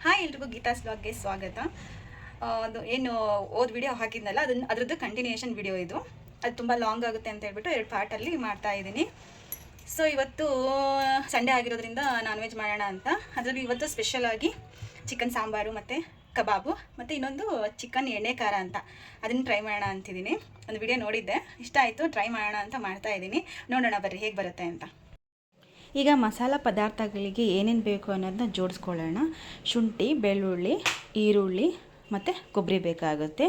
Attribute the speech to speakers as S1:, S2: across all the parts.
S1: Hi ಎಲ್ರಿಗೂ ಗೀತಾಸ್ ಬ್ಲಾಗ್ಗೆ ಸ್ವಾಗತ. ಅದು ಏನು ವಿಡಿಯೋ ಹಾಕಿದ್ನಲ್ಲ ಅದರದ್ದು ಕಂಟಿನ್ಯೂಯೇಷನ್ ವಿಡಿಯೋ ಇದು. ಅದು ತುಂಬ ಲಾಂಗ್ ಆಗುತ್ತೆ ಅಂತ ಹೇಳ್ಬಿಟ್ಟು 2 ಪಾರ್ಟಲ್ಲಿ ಮಾಡ್ತಾ ಇದ್ದೀನಿ. ಸೊ ಇವತ್ತು ಸಂಡೇ ಆಗಿರೋದ್ರಿಂದ ನಾನ್ ವೆಜ್ ಮಾಡೋಣ ಅಂತ. ಅದರಲ್ಲಿ ಇವತ್ತು ಸ್ಪೆಷಲ್ ಆಗಿ ಚಿಕನ್ ಸಾಂಬಾರು ಮತ್ತು ಕಬಾಬು ಮತ್ತು ಇನ್ನೊಂದು ಚಿಕನ್ ಎಣ್ಣೆ ಖಾರ ಅಂತ ಅದನ್ನು ಟ್ರೈ ಮಾಡೋಣ ಅಂತಿದ್ದೀನಿ. ಒಂದು ವಿಡಿಯೋ ನೋಡಿದ್ದೆ, ಇಷ್ಟ ಆಯಿತು, ಟ್ರೈ ಮಾಡೋಣ ಅಂತ ಮಾಡ್ತಾ ಇದ್ದೀನಿ. ನೋಡೋಣ ಬರ್ರಿ ಹೇಗೆ ಬರುತ್ತೆ ಅಂತ. ಈಗ ಮಸಾಲ ಪದಾರ್ಥಗಳಿಗೆ ಏನೇನು ಬೇಕು ಅನ್ನೋದನ್ನ ಜೋಡಿಸ್ಕೊಳ್ಳೋಣ. ಶುಂಠಿ, ಬೆಳ್ಳುಳ್ಳಿ, ಈರುಳ್ಳಿ ಮತ್ತು ಕೊಬ್ಬರಿ ಬೇಕಾಗುತ್ತೆ.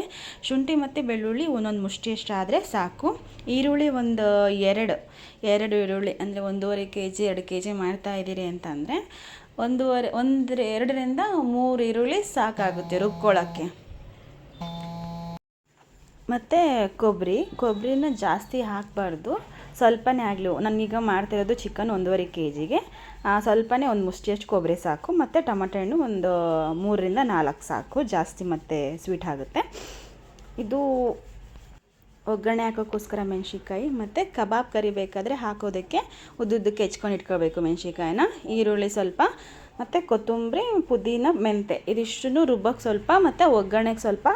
S1: ಶುಂಠಿ ಮತ್ತು ಬೆಳ್ಳುಳ್ಳಿ ಒಂದೊಂದು ಮುಷ್ಟಿಯಷ್ಟು ಆದರೆ ಸಾಕು. ಈರುಳ್ಳಿ ಒಂದು ಎರಡು ಈರುಳ್ಳಿ ಅಂದರೆ 1.5 kg 2 kg ಮಾಡ್ತಾಯಿದ್ದೀರಿ ಅಂತಂದರೆ 2ರಿಂದ 3 ಈರುಳ್ಳಿ ಸಾಕಾಗುತ್ತೆ ರುಬ್ಕೊಳ್ಳೋಕ್ಕೆ. ಮತ್ತು ಕೊಬ್ಬರಿನ ಜಾಸ್ತಿ ಹಾಕಬಾರ್ದು, ಸ್ವಲ್ಪನೇ ಆಗಲಿ. ನನಗೀಗ ಮಾಡ್ತಿರೋದು ಚಿಕನ್ 1.5 kgಗೆ ಸ್ವಲ್ಪನೇ, ಒಂದು ಮುಷ್ಟಿಯಷ್ಟು ಕೊಬ್ಬರಿ ಸಾಕು. ಮತ್ತು ಟೊಮೆಟೊ ಹಣ್ಣು ಒಂದು 3ರಿಂದ 4 ಸಾಕು, ಜಾಸ್ತಿ ಮತ್ತು ಸ್ವೀಟ್ ಆಗುತ್ತೆ. ಇದು ಒಗ್ಗರಣೆ ಹಾಕೋಕ್ಕೋಸ್ಕರ ಮೆಣಸಿನ್ಕಾಯಿ, ಮತ್ತು ಕಬಾಬ್ ಕರಿ ಬೇಕಾದರೆ ಹಾಕೋದಕ್ಕೆ ಉದ್ದುದ್ದಕ್ಕೆ ಹೆಚ್ಕೊಂಡು ಇಟ್ಕೋಬೇಕು ಮೆಣಸಿನ್ಕಾಯಿನ. ಈರುಳ್ಳಿ ಸ್ವಲ್ಪ, ಮತ್ತು ಕೊತ್ತಂಬರಿ, ಪುದೀನ, ಮೆಂತೆ ಇದಿಷ್ಟನ್ನು ರುಬ್ಬಕ್ಕೆ ಸ್ವಲ್ಪ, ಮತ್ತು ಒಗ್ಗರಣೆಗೆ ಸ್ವಲ್ಪ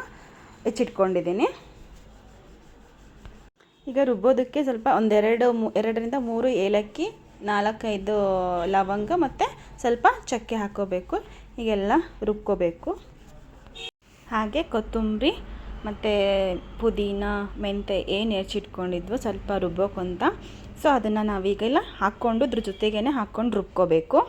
S1: ಹೆಚ್ಚಿಟ್ಕೊಂಡಿದ್ದೀನಿ. ಈಗ ರುಬ್ಬೋದಕ್ಕೆ ಸ್ವಲ್ಪ 2ರಿಂದ 3 ಏಲಕ್ಕಿ, 4-5 ಲವಂಗ ಮತ್ತು ಸ್ವಲ್ಪ ಚಕ್ಕೆ ಹಾಕ್ಕೋಬೇಕು. ಹೀಗೆಲ್ಲ ರುಬ್ಕೋಬೇಕು. ಹಾಗೆ ಕೊತ್ತಂಬರಿ ಮತ್ತು ಪುದೀನ, ಮೆಂತೆ ಏನು ಹೆಚ್ಚಿಟ್ಕೊಂಡಿದ್ವು ಸ್ವಲ್ಪ ರುಬ್ಬೋಕ್ಕಂತ, ಸೊ ಅದನ್ನು ನಾವೀಗೆಲ್ಲ ಹಾಕ್ಕೊಂಡು ಅದ್ರ ಜೊತೆಗೇ ಹಾಕ್ಕೊಂಡು ರುಬ್ಕೋಬೇಕು.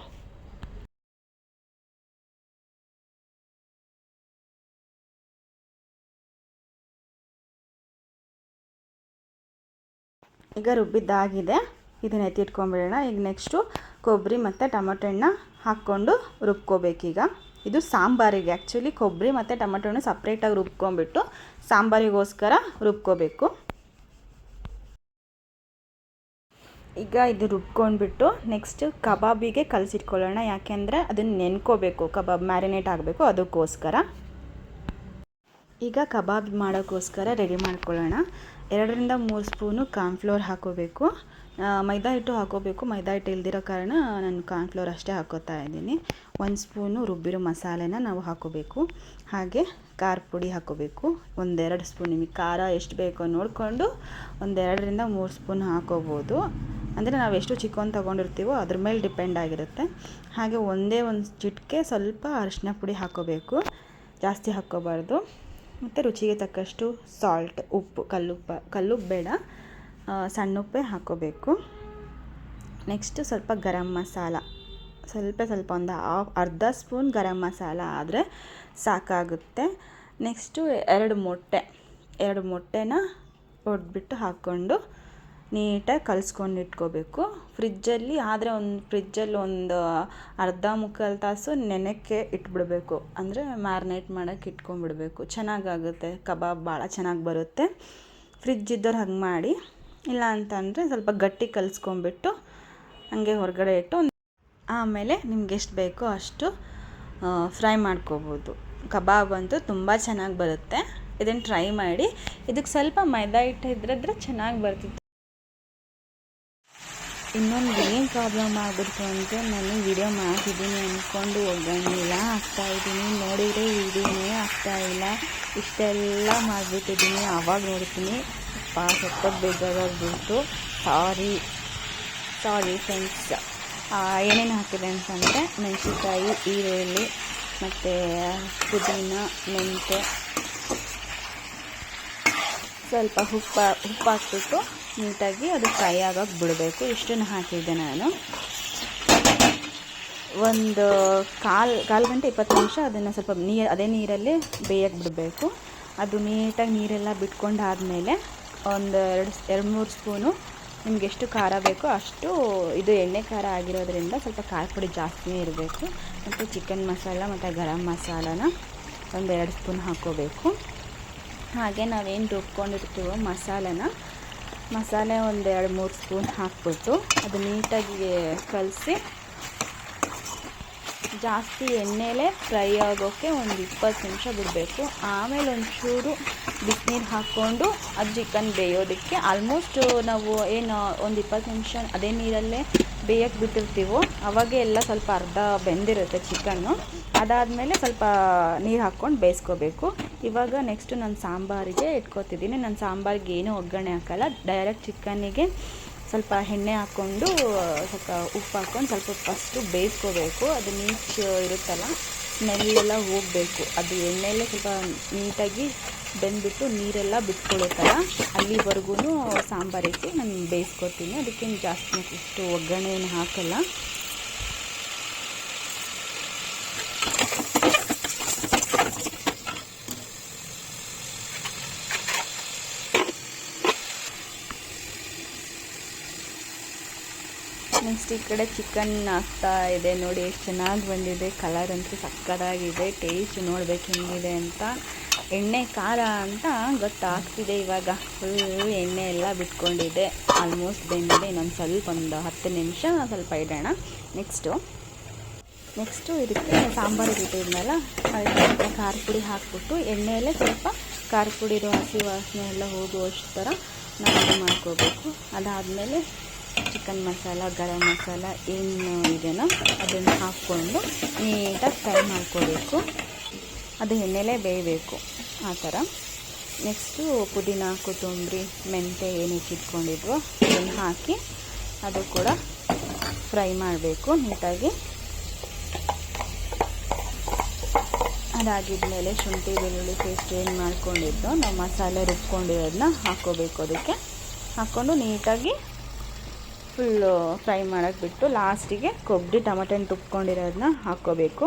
S1: ಈಗ ರುಬ್ಬಿದ್ದಾಗಿದೆ, ಇದನ್ನ ಎತ್ತಿಟ್ಕೊಂಡ್ಬಿಡೋಣ. ಈಗ ನೆಕ್ಸ್ಟು ಕೊಬ್ಬರಿ ಮತ್ತು ಟೊಮೆಟೊ ಹಣ್ಣು ಹಾಕ್ಕೊಂಡು ರುಬ್ಕೋಬೇಕೀಗ. ಇದು ಸಾಂಬಾರಿಗೆ, ಆ್ಯಕ್ಚುಲಿ ಕೊಬ್ಬರಿ ಮತ್ತು ಟೊಮೆಟೊ ಹಣ್ಣು ಸಪ್ರೇಟಾಗಿ ರುಬ್ಕೊಂಡ್ಬಿಟ್ಟು ಸಾಂಬಾರಿಗೋಸ್ಕರ ರುಬ್ಕೋಬೇಕು. ಈಗ ಇದು ರುಬ್ಕೊಂಡ್ಬಿಟ್ಟು ನೆಕ್ಸ್ಟ್ ಕಬಾಬಿಗೆ ಕಲಸಿಟ್ಕೊಳ್ಳೋಣ. ಯಾಕೆಂದರೆ ಅದನ್ನು ನೆನ್ಕೋಬೇಕು, ಕಬಾಬ್ ಮ್ಯಾರಿನೇಟ್ ಆಗಬೇಕು, ಅದಕ್ಕೋಸ್ಕರ. ಈಗ ಕಬಾಬ್ ಮಾಡೋಕ್ಕೋಸ್ಕರ ರೆಡಿ ಮಾಡ್ಕೊಳ್ಳೋಣ. 2ರಿಂದ 3 ಸ್ಪೂನು ಕಾರ್ನ್ಫ್ಲೋರ್ ಹಾಕೋಬೇಕು. ಮೈದಾ ಹಿಟ್ಟು ಹಾಕೋಬೇಕು. ಮೈದಾ ಹಿಟ್ಟು ಇಲ್ದಿರೋ ಕಾರಣ ನಾನು ಕಾರ್ನ್ಫ್ಲೋರ್ ಅಷ್ಟೇ ಹಾಕೋತಾ ಇದ್ದೀನಿ. 1 ಸ್ಪೂನು ರುಬ್ಬಿರೋ ಮಸಾಲೆನ ನಾವು ಹಾಕೋಬೇಕು. ಹಾಗೆ ಖಾರ ಪುಡಿ ಹಾಕೋಬೇಕು. 1-2 ಸ್ಪೂನ್, ನಿಮಗೆ ಖಾರ ಎಷ್ಟು ಬೇಕೋ ನೋಡಿಕೊಂಡು 2ರಿಂದ 3 ಸ್ಪೂನ್ ಹಾಕೋಬೋದು. ಅಂದರೆ ನಾವು ಎಷ್ಟು ಚಿಕನ್ ತೊಗೊಂಡಿರ್ತೀವೋ ಅದ್ರ ಮೇಲೆ ಡಿಪೆಂಡ್ ಆಗಿರುತ್ತೆ. ಹಾಗೆ ಒಂದು ಚಿಟಿಕೆ ಸ್ವಲ್ಪ ಅರಿಶಿನ ಪುಡಿ ಹಾಕೋಬೇಕು, ಜಾಸ್ತಿ ಹಾಕ್ಕೋಬಾರ್ದು. ಮತ್ತು ರುಚಿಗೆ ತಕ್ಕಷ್ಟು ಸಾಲ್ಟ್, ಉಪ್ಪು, ಕಲ್ಲುಪ್ಪು ಬೇಡ, ಸಣ್ಣ ಉಪ್ಪೇ ಹಾಕ್ಕೋಬೇಕು. ನೆಕ್ಸ್ಟು ಸ್ವಲ್ಪ ಗರಂ ಮಸಾಲ, ಸ್ವಲ್ಪ ಒಂದು ಅರ್ಧ ಸ್ಪೂನ್ ಗರಂ ಮಸಾಲ ಆದರೆ ಸಾಕಾಗುತ್ತೆ. ನೆಕ್ಸ್ಟು 2 ಮೊಟ್ಟೆನ ಹೊಡೆದ್ಬಿಟ್ಟು ಹಾಕ್ಕೊಂಡು ನೀಟಾಗಿ ಕಲಿಸ್ಕೊಂಡು ಇಟ್ಕೋಬೇಕು. ಫ್ರಿಜ್ಜಲ್ಲಿ ಒಂದು ಅರ್ಧ ಮುಕ್ಕಾಲು ತಾಸು ನೆನೆಕ್ಕೆ ಇಟ್ಬಿಡಬೇಕು. ಅಂದರೆ ಮ್ಯಾರಿನೇಟ್ ಮಾಡೋಕ್ಕೆ ಇಟ್ಕೊಂಡ್ಬಿಡಬೇಕು. ಚೆನ್ನಾಗಾಗುತ್ತೆ ಕಬಾಬ್, ಭಾಳ ಚೆನ್ನಾಗಿ ಬರುತ್ತೆ. ಫ್ರಿಜ್ ಇದ್ದವ್ರು ಹಾಗೆ ಮಾಡಿ. ಇಲ್ಲ ಅಂತಂದರೆ ಸ್ವಲ್ಪ ಗಟ್ಟಿ ಕಲಿಸ್ಕೊಂಬಿಟ್ಟು ಹಾಗೆ ಹೊರಗಡೆ ಇಟ್ಟು ಆಮೇಲೆ ನಿಮ್ಗೆ ಎಷ್ಟು ಬೇಕೋ ಅಷ್ಟು ಫ್ರೈ ಮಾಡ್ಕೋಬೋದು. ಕಬಾಬ್ ಅಂತೂ ತುಂಬ ಚೆನ್ನಾಗಿ ಬರುತ್ತೆ. ಇದನ್ನು ಟ್ರೈ ಮಾಡಿ. ಇದಕ್ಕೆ ಸ್ವಲ್ಪ ಮೈದಾ ಹಿಟ್ಟು ಇದ್ದರೆ ಚೆನ್ನಾಗಿ ಬರ್ತಿತ್ತು. ಇನ್ನೊಂದು ಏನು ಪ್ರಾಬ್ಲಮ್ ಆಗ್ಬಿಡ್ತು ಅಂದರೆ, ನಾನು ವಿಡಿಯೋ ಮಾಡ್ತಿದ್ದೀನಿ ಅಂದ್ಕೊಂಡು ಒಗ್ಗರಣೆ ಎಲ್ಲ ಹಾಕ್ತಾಯಿದ್ದೀನಿ, ನೋಡಿದರೆ ವಿಡಿಯೋನೇ ಆಗ್ತಾಯಿಲ್ಲ. ಇಷ್ಟೆಲ್ಲ ಮಾಡಿಬಿಟ್ಟಿದ್ದೀನಿ. ಆವಾಗ ನೋಡ್ತೀನಿ ಸ್ವಲ್ಪ ಬೇಜಾರಾಗ್ಬಿಡ್ತು. Sorry friends. ಏನೇನು ಹಾಕಿದೆ ಅಂತಂದರೆ ಮೆಣಸಿನ್ಕಾಯಿ, ಈರುಳ್ಳಿ ಮತ್ತು ಪುದೀನ, ಮೆಂತೆ, ಸ್ವಲ್ಪ ಉಪ್ಪು ಹಾಕ್ಬಿಟ್ಟು ನೀಟಾಗಿ ಅದು ಫ್ರೈ ಆಗೋಕ್ಕೆ ಬಿಡಬೇಕು. ಇಷ್ಟನ್ನು ಹಾಕಿದ್ದೆ ನಾನು. ಒಂದು ಕಾಲು ಗಂಟೆ 20 ನಿಮಿಷ ಅದನ್ನು ಸ್ವಲ್ಪ ಅದೇ ನೀರಲ್ಲೇ ಬೇಯಕ್ಕೆ ಬಿಡಬೇಕು. ಅದು ನೀಟಾಗಿ ನೀರೆಲ್ಲ ಬಿಟ್ಕೊಂಡಾದಮೇಲೆ ಒಂದು 2-3 ಸ್ಪೂನು ನಿಮ್ಗೆ ಎಷ್ಟು ಖಾರ ಬೇಕೋ ಅಷ್ಟು, ಇದು ಎಣ್ಣೆ ಖಾರ ಆಗಿರೋದ್ರಿಂದ ಸ್ವಲ್ಪ ಖಾರ ಪುಡಿ ಜಾಸ್ತಿನೇ ಇರಬೇಕು. ಮತ್ತು ಚಿಕನ್ ಮಸಾಲ ಮತ್ತು ಗರಂ ಮಸಾಲಾನ 1-2 ಸ್ಪೂನ್ ಹಾಕ್ಕೋಬೇಕು. ಹಾಗೆ ನಾವೇನು ರುಬ್ಕೊಂಡಿರ್ತೀವೋ ಮಸಾಲೆ 1-2-3 ಸ್ಪೂನ್ ಹಾಕ್ಬಿಟ್ಟು ಅದು ನೀಟಾಗಿ ಕಲಸಿ ಜಾಸ್ತಿ ಎಣ್ಣೆಲೇ ಫ್ರೈ ಆಗೋಕ್ಕೆ ಒಂದು 20 ನಿಮಿಷ ಬಿಡಬೇಕು. ಆಮೇಲೆ ಒಂಚೂರು ಬಿಸಿನೀರು ಹಾಕ್ಕೊಂಡು ಅದು ಚಿಕನ್ ಬೇಯೋದಕ್ಕೆ ಆಲ್ಮೋಸ್ಟ್ ನಾವು ಒಂದು 20 ನಿಮಿಷ ಅದೇ ನೀರಲ್ಲೇ ಬೇಯಕ್ಕೆ ಬಿಟ್ಟಿರ್ತೀವೋ ಅವಾಗೆ ಎಲ್ಲ ಸ್ವಲ್ಪ ಅರ್ಧ ಬೆಂದಿರುತ್ತೆ ಚಿಕನ್ನು. ಅದಾದಮೇಲೆ ಸ್ವಲ್ಪ ನೀರು ಹಾಕ್ಕೊಂಡು ಬೇಯಿಸ್ಕೋಬೇಕು. ಇವಾಗ ನೆಕ್ಸ್ಟು ನಾನು ಸಾಂಬಾರಿಗೆ ಇಟ್ಕೊತಿದ್ದೀನಿ. ನಾನು ಸಾಂಬಾರಿಗೆ ಏನೂ ಒಗ್ಗರಣೆ ಹಾಕಲ್ಲ, ಡೈರೆಕ್ಟ್ ಚಿಕನ್ನಿಗೆ ಸ್ವಲ್ಪ ಎಣ್ಣೆ ಹಾಕ್ಕೊಂಡು ಸ್ವಲ್ಪ ಉಪ್ಪು ಹಾಕ್ಕೊಂಡು ಸ್ವಲ್ಪ ಫಸ್ಟು ಬೇಯಿಸ್ಕೋಬೇಕು. ಅದು ನೀಚು ಇರುತ್ತಲ್ಲ, ಸ್ಮೆಲ್ಲೆಲ್ಲ ಹೋಗಬೇಕು. ಅದು ಎಣ್ಣೆಯಲ್ಲೇ ಸ್ವಲ್ಪ ನೀಟಾಗಿ ಬೆಂದ್ಬಿಟ್ಟು ನೀರೆಲ್ಲ ಬಿಟ್ಕೊಳ್ಳುತ್ತಲ್ಲ, ಅಲ್ಲಿವರೆಗೂ ಸಾಂಬಾರಿಗೆ ನಾನು ಬೇಯಿಸ್ಕೊತೀನಿ. ಅದಕ್ಕೇನು ಜಾಸ್ತಿ ಇಷ್ಟು ಒಗ್ಗರಣೆ ಏನು ಹಾಕಲ್ಲ. ನೆಕ್ಸ್ಟ್ ಈ ಕಡೆ ಚಿಕನ್ ಆಗ್ತಾ ಇದೆ. ನೋಡಿ ಎಷ್ಟು ಚೆನ್ನಾಗಿ ಬಂದಿದೆ, ಕಲರ್ ಅಂತೂ ಸಕ್ಕತ್ತಾಗಿದೆ. ಟೇಸ್ಟ್ ನೋಡ್ಬೇಕು ಹೆಂಗಿದೆ ಅಂತ. ಎಣ್ಣೆ ಖಾರ ಅಂತ ಗೊತ್ತಾಗ್ತಿದೆ ಇವಾಗ. ಫುಲ್ ಎಣ್ಣೆ ಎಲ್ಲ ಬಿಟ್ಕೊಂಡಿದೆ, ಆಲ್ಮೋಸ್ಟ್ ಬೆಂದಿದೆ. ಇನ್ನೊಂದು ಸ್ವಲ್ಪ ಒಂದು 10 ನಿಮಿಷ ಸ್ವಲ್ಪ ಇಡೋಣ. ನೆಕ್ಸ್ಟು ಇದಕ್ಕೆ ಸಾಂಬಾರಿಗೆ ಇಟ್ಟಿದ್ಮೇಲೆ ಅದಕ್ಕೆ ಖಾರ ಪುಡಿ ಹಾಕ್ಬಿಟ್ಟು ಎಣ್ಣೆಯಲ್ಲೇ ಸ್ವಲ್ಪ ಖಾರ ಪುಡಿ ಇರೋ ಹಸಿ ವಾಸನೆ ಎಲ್ಲ ಹೋಗುವಷ್ಟು ಥರ ನಾವು ಮಾಡ್ಕೋಬೇಕು. ಅದಾದಮೇಲೆ ಚಿಕನ್ ಮಸಾಲ, ಗರಂ ಮಸಾಲ ಏನು ಇದೆಯೋ ಅದನ್ನು ಹಾಕ್ಕೊಂಡು ನೀಟಾಗಿ ಫ್ರೈ ಮಾಡ್ಕೋಬೇಕು. ಅದು ಎಣ್ಣೆಲೇ ಬೇಯಬೇಕು ಆ ಥರ. ನೆಕ್ಸ್ಟು ಪುದೀನ, ಕೊತ್ತಂಬರಿ, ಮೆಂತ್ಯ ಏನು ಇಟ್ಕೊಂಡಿದ್ವೋ ಅದನ್ನು ಹಾಕಿ ಅದು ಕೂಡ ಫ್ರೈ ಮಾಡಬೇಕು ನೀಟಾಗಿ. ಅದಾಗಿದ್ಮೇಲೆ ಶುಂಠಿ ಬೆಳ್ಳುಳ್ಳಿ ಪೇಸ್ಟ್ ಏನು ಮಾಡ್ಕೊಂಡಿದ್ದೋ ನಾವು ಮಸಾಲೆ ರುಬ್ಕೊಂಡಿರೋದನ್ನ ಹಾಕ್ಕೋಬೇಕು. ಅದಕ್ಕೆ ಹಾಕ್ಕೊಂಡು ನೀಟಾಗಿ ಫುಲ್ಲು ಫ್ರೈ ಮಾಡೋಕ್ಕೆ ಬಿಟ್ಟು ಲಾಸ್ಟಿಗೆ ಕೊಬ್ಬರಿ ಟೊಮೆಟೊ ತುಪ್ಕೊಂಡಿರೋದನ್ನ ಹಾಕ್ಕೋಬೇಕು.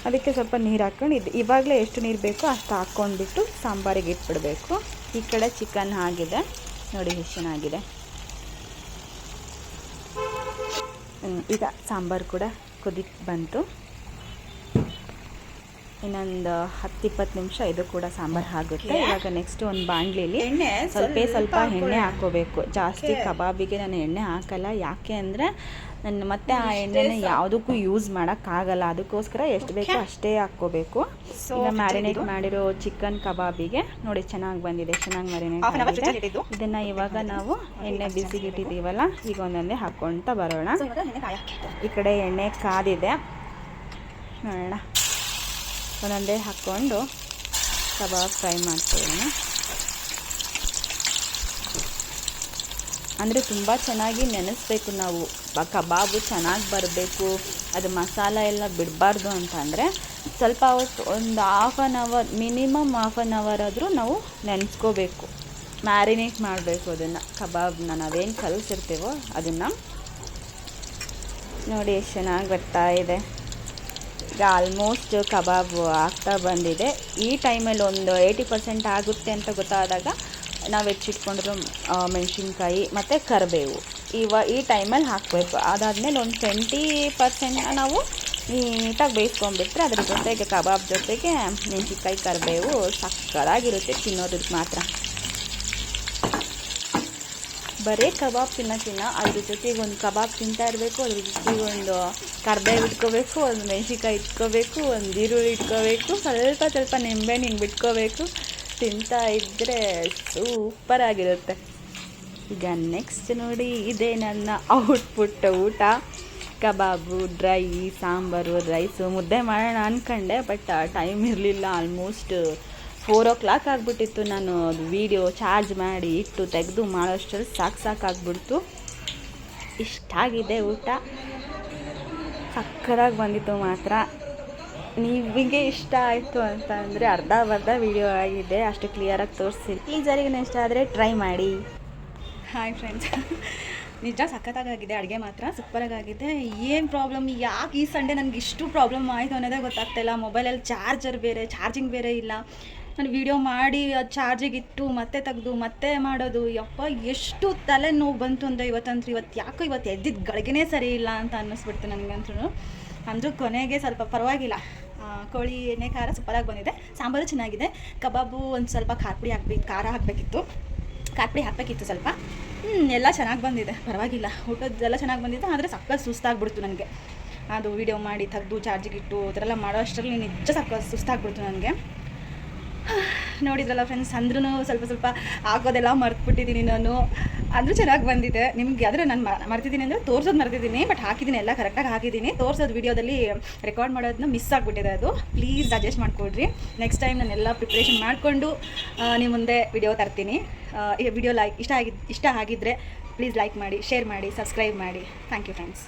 S1: ಅದಕ್ಕೆ ಸ್ವಲ್ಪ ನೀರು ಹಾಕ್ಕೊಂಡು ಇವಾಗಲೇ ಎಷ್ಟು ನೀರು ಬೇಕೋ ಅಷ್ಟು ಹಾಕ್ಕೊಂಡ್ಬಿಟ್ಟು ಸಾಂಬಾರಿಗೆ ಇಟ್ಬಿಡಬೇಕು. ಈ ಕಡೆ ಚಿಕನ್ ಆಗಿದೆ ನೋಡಿ, ಎಷ್ಟು ಚೆನ್ನಾಗಿದೆ. ಈಗ ಸಾಂಬಾರು ಕೂಡ ಕುದಿಕ್ ಬಂತು. ಇನ್ನೊಂದು 10-20 ನಿಮಿಷ ಇದು ಕೂಡ ಸಾಂಬಾರು ಆಗುತ್ತೆ. ಇವಾಗ ನೆಕ್ಸ್ಟ್ ಒಂದು ಬಾಣಲಿಲಿ ಸ್ವಲ್ಪ ಎಣ್ಣೆ ಹಾಕ್ಕೋಬೇಕು. ಜಾಸ್ತಿ ಕಬಾಬಿಗೆ ನಾನು ಎಣ್ಣೆ ಹಾಕಲ್ಲ, ಯಾಕೆ ಅಂದರೆ ನಾನು ಮತ್ತೆ ಆ ಎಣ್ಣೆನ ಯಾವುದಕ್ಕೂ ಯೂಸ್ ಮಾಡೋಕ್ಕಾಗಲ್ಲ. ಅದಕ್ಕೋಸ್ಕರ ಎಷ್ಟು ಬೇಕೋ ಅಷ್ಟೇ ಹಾಕ್ಕೋಬೇಕು. ಈಗ ಮ್ಯಾರಿನೇಟ್ ಮಾಡಿರೋ ಚಿಕನ್ ಕಬಾಬಿಗೆ ನೋಡಿ ಚೆನ್ನಾಗಿ ಬಂದಿದೆ, ಚೆನ್ನಾಗಿ ಮ್ಯಾರಿನೇಟ್ ಆಗಿದೆ. ಇದನ್ನು ಇವಾಗ ನಾವು ಎಣ್ಣೆ ಬಿಸಿಗಿಟ್ಟಿದ್ದೀವಲ್ಲ, ಈಗ ಒಂದೊಂದೇ ಹಾಕ್ಕೊಳ್ತಾ ಬರೋಣ. ಈ ಕಡೆ ಎಣ್ಣೆ ಕಾದಿದೆ, ನೋಡೋಣ. ಒಂದೊಂದೇ ಹಾಕ್ಕೊಂಡು ಕಬಾಬ್ ಫ್ರೈ ಮಾಡ್ಕೊಳ್ಳೋಣ. ಅಂದರೆ ತುಂಬ ಚೆನ್ನಾಗಿ ನೆನೆಸ್ಬೇಕು ನಾವು. ಕಬಾಬು ಚೆನ್ನಾಗಿ ಬರಬೇಕು, ಅದು ಮಸಾಲ ಎಲ್ಲ ಬಿಡಬಾರ್ದು ಅಂತಂದರೆ ಸ್ವಲ್ಪ ಹೊತ್ತು ಒಂದು ಮಿನಿಮಮ್ ಹಾಫ್ ಆನ್ ಅವರ್ ಆದರೂ ನಾವು ನೆನೆಸ್ಕೋಬೇಕು, ಮ್ಯಾರಿನೇಟ್ ಮಾಡಬೇಕು ಅದನ್ನು. ಕಬಾಬ್ನ ನಾವೇನು ಕಲಿಸಿರ್ತೀವೋ ಅದನ್ನು. ನೋಡಿ ಎಷ್ಟು ಚೆನ್ನಾಗಿ ಬರ್ತಾ ಇದೆ. ಈಗ ಆಲ್ಮೋಸ್ಟ್ ಕಬಾಬ್ ಆಗ್ತಾ ಬಂದಿದೆ. ಈ ಟೈಮಲ್ಲಿ ಒಂದು 80% ಆಗುತ್ತೆ ಅಂತ ಗೊತ್ತಾದಾಗ ನಾವು ಹೆಚ್ಚಿಟ್ಕೊಂಡಿರೋ ಮೆಣಸಿನ್ಕಾಯಿ ಮತ್ತು ಕರಿಬೇವು ಈ ಟೈಮಲ್ಲಿ ಹಾಕಬೇಕು. ಅದಾದಮೇಲೆ ಒಂದು 20% ನಾವು ನೀಟಾಗಿ ಬೇಯಿಸ್ಕೊಂಡ್ಬಿಟ್ರೆ ಅದ್ರ ಜೊತೆಗೆ ಕಬಾಬ್ ಜೊತೆಗೆ ಮೆಣಸಿನ್ಕಾಯಿ ಕರಿಬೇವು ಸಕ್ಕತ್ತಾಗಿರುತ್ತೆ ತಿನ್ನೋದಕ್ಕೆ ಮಾತ್ರ. ಬರೀ ಕಬಾಬ್ ತಿನ್ನೋಕ್ಕಿನ್ನ ಅದ್ರ ಜೊತೆಗೆ ಒಂದು ಕಬಾಬ್ ತಿಂತಾ ಇರಬೇಕು, ಅದ್ರ ಜೊತೆಗೆ ಒಂದು ಕರಿಬೇವು ಇಟ್ಕೋಬೇಕು, ಒಂದು ಮೆಣಸಿನ್ಕಾಯಿ ಇಟ್ಕೋಬೇಕು, ಒಂದು ಈರುಳ್ಳಿ ಇಟ್ಕೋಬೇಕು, ಸ್ವಲ್ಪ ನಿಂಬೆಹಣ್ಣು ಹಿಂಗೆ ಬಿಟ್ಕೋಬೇಕು. ತಿಂತಾ ಇದ್ದರೆ ಸೂಪರಾಗಿರುತ್ತೆ. ಈಗ ನೆಕ್ಸ್ಟ್ ನೋಡಿ, ಇದೇ ನನ್ನ ಔಟ್ಪುಟ್ ಊಟ. ಕಬಾಬು, ಡ್ರೈ, ಸಾಂಬಾರು, ರೈಸು, ಮುದ್ದೆ ಮಾಡೋಣ ಅಂದ್ಕೊಂಡೆ, ಬಟ್ ಟೈಮ್ ಇರಲಿಲ್ಲ. ಆಲ್ಮೋಸ್ಟ್ 4 o'clock ಆಗಿಬಿಟ್ಟಿತ್ತು. ನಾನು ಅದು ವೀಡಿಯೋ ಚಾರ್ಜ್ ಮಾಡಿ ಇಟ್ಟು ತೆಗೆದು ಮಾಡೋಷ್ಟರಲ್ಲಿ ಸಾಕಾಗ್ಬಿಡ್ತು. ಇಷ್ಟಾಗಿದೆ ಊಟ, ಸಕ್ಕತ್ತಾಗಿ ಬಂದಿತ್ತು ಮಾತ್ರ. ನಿಮಗೆ ಇಷ್ಟ ಆಯಿತು ಅಂತ ಅಂದರೆ ಅರ್ಧ ವೀಡಿಯೋ ಆಗಿದೆ, ಅಷ್ಟು ಕ್ಲಿಯರಾಗಿ ತೋರಿಸಿ. ಪ್ಲೀಸ್ ಯಾರಿಗೂ ಇಷ್ಟ ಆದರೆ ಟ್ರೈ ಮಾಡಿ.
S2: ಹಾಯ್ ಫ್ರೆಂಡ್ಸ್, ನಿಜ ಸಖತ್ತಾಗಿದೆ ಅಡುಗೆ ಮಾತ್ರ, ಸೂಪರಾಗಿದೆ. ಏನು ಪ್ರಾಬ್ಲಮ್, ಯಾಕೆ ಈ ಸಂಡೇ ನನಗೆ ಇಷ್ಟು ಪ್ರಾಬ್ಲಮ್ ಆಯಿತು ಅನ್ನೋದೇ ಗೊತ್ತಾಗ್ತಾಯಿಲ್ಲ. ಮೊಬೈಲಲ್ಲಿ ಚಾರ್ಜಿಂಗ್ ಬೇರೆ ಇಲ್ಲ. ನಾನು ವೀಡಿಯೋ ಮಾಡಿ ಅದು ಚಾರ್ಜಿಗೆ ಇಟ್ಟು ಮತ್ತೆ ತೆಗೆದು ಮತ್ತೆ ಮಾಡೋದು, ಯಪ್ಪ ಎಷ್ಟು ತಲೆ ನೋವು ಬಂತು ಅಂದರೆ ಇವತ್ತು ಎದ್ದಿದ್ದು ಗಳಿಗೆನೇ ಸರಿ ಇಲ್ಲ ಅಂತ ಅನ್ನಿಸ್ಬಿಡ್ತು ನನಗಂತೂ. ಅಂದರೂ ಕೊನೆಗೆ ಸ್ವಲ್ಪ ಪರವಾಗಿಲ್ಲ, ಕೋಳಿ ಎಣ್ಣೆ ಖಾರ ಸೂಪರಾಗಿ ಬಂದಿದೆ. ಸಾಂಬಾರು ಚೆನ್ನಾಗಿದೆ. ಕಬಾಬು ಒಂದು ಸ್ವಲ್ಪ ಖಾರ ಹಾಕಬೇಕಿತ್ತು ಸ್ವಲ್ಪ. ಎಲ್ಲ ಚೆನ್ನಾಗಿ ಬಂದಿದೆ, ಪರವಾಗಿಲ್ಲ. ಊಟದ್ದೆಲ್ಲ ಚೆನ್ನಾಗಿ ಬಂದಿದೆ. ಆದರೆ ಸಕ್ಕತ್ ಸುಸ್ತಾಗ್ಬಿಡ್ತು ನನಗೆ. ಅದು ವೀಡಿಯೋ ಮಾಡಿ ತೆಗೆದು ಚಾರ್ಜಿಗೆ ಇಟ್ಟು ಅದರೆಲ್ಲ ಮಾಡೋ ಅಷ್ಟರಲ್ಲಿ ನಿಜ ಸಕ್ಕತ್ ಸುಸ್ತಾಗ್ಬಿಡ್ತು ನನಗೆ. ನೋಡಿದ್ರಲ್ಲ ಫ್ರೆಂಡ್ಸ್, ಅಂದ್ರೂ ಸ್ವಲ್ಪ ಹಾಕೋದೆಲ್ಲ ಮರ್ತ್ಬಿಟ್ಟಿದ್ದೀನಿ ನಾನು. ಅಂದರೂ ಚೆನ್ನಾಗಿ ಬಂದಿದೆ. ನಿಮಗೆ ಆದರೆ ನಾನು ಮರ್ತಿದ್ದೀನಿ ಅಂದರೆ ತೋರಿಸೋದು ಮರ್ತಿದ್ದೀನಿ, ಬಟ್ ಹಾಕಿದ್ದೀನಿ, ಎಲ್ಲ ಕರೆಕ್ಟಾಗಿ ಹಾಕಿದ್ದೀನಿ. ತೋರಿಸೋದು ವೀಡಿಯೋದಲ್ಲಿ ರೆಕಾರ್ಡ್ ಮಾಡೋದನ್ನ ಮಿಸ್ ಆಗಿಬಿಟ್ಟಿದೆ. ಅದು ಪ್ಲೀಸ್ ಅಡ್ಜಸ್ಟ್ ಮಾಡಿಕೊಡ್ರಿ. ನೆಕ್ಸ್ಟ್ ಟೈಮ್ ನಾನೆಲ್ಲ ಪ್ರಿಪ್ರೇಷನ್ ಮಾಡಿಕೊಂಡು ನಿಮ್ಮ ಮುಂದೆ ವಿಡಿಯೋ ತರ್ತೀನಿ. ಈ ವಿಡಿಯೋ ಇಷ್ಟ ಆಗಿದ್ದರೆ ಪ್ಲೀಸ್ ಲೈಕ್ ಮಾಡಿ, ಶೇರ್ ಮಾಡಿ, ಸಬ್ಸ್ಕ್ರೈಬ್ ಮಾಡಿ. Thank you friends.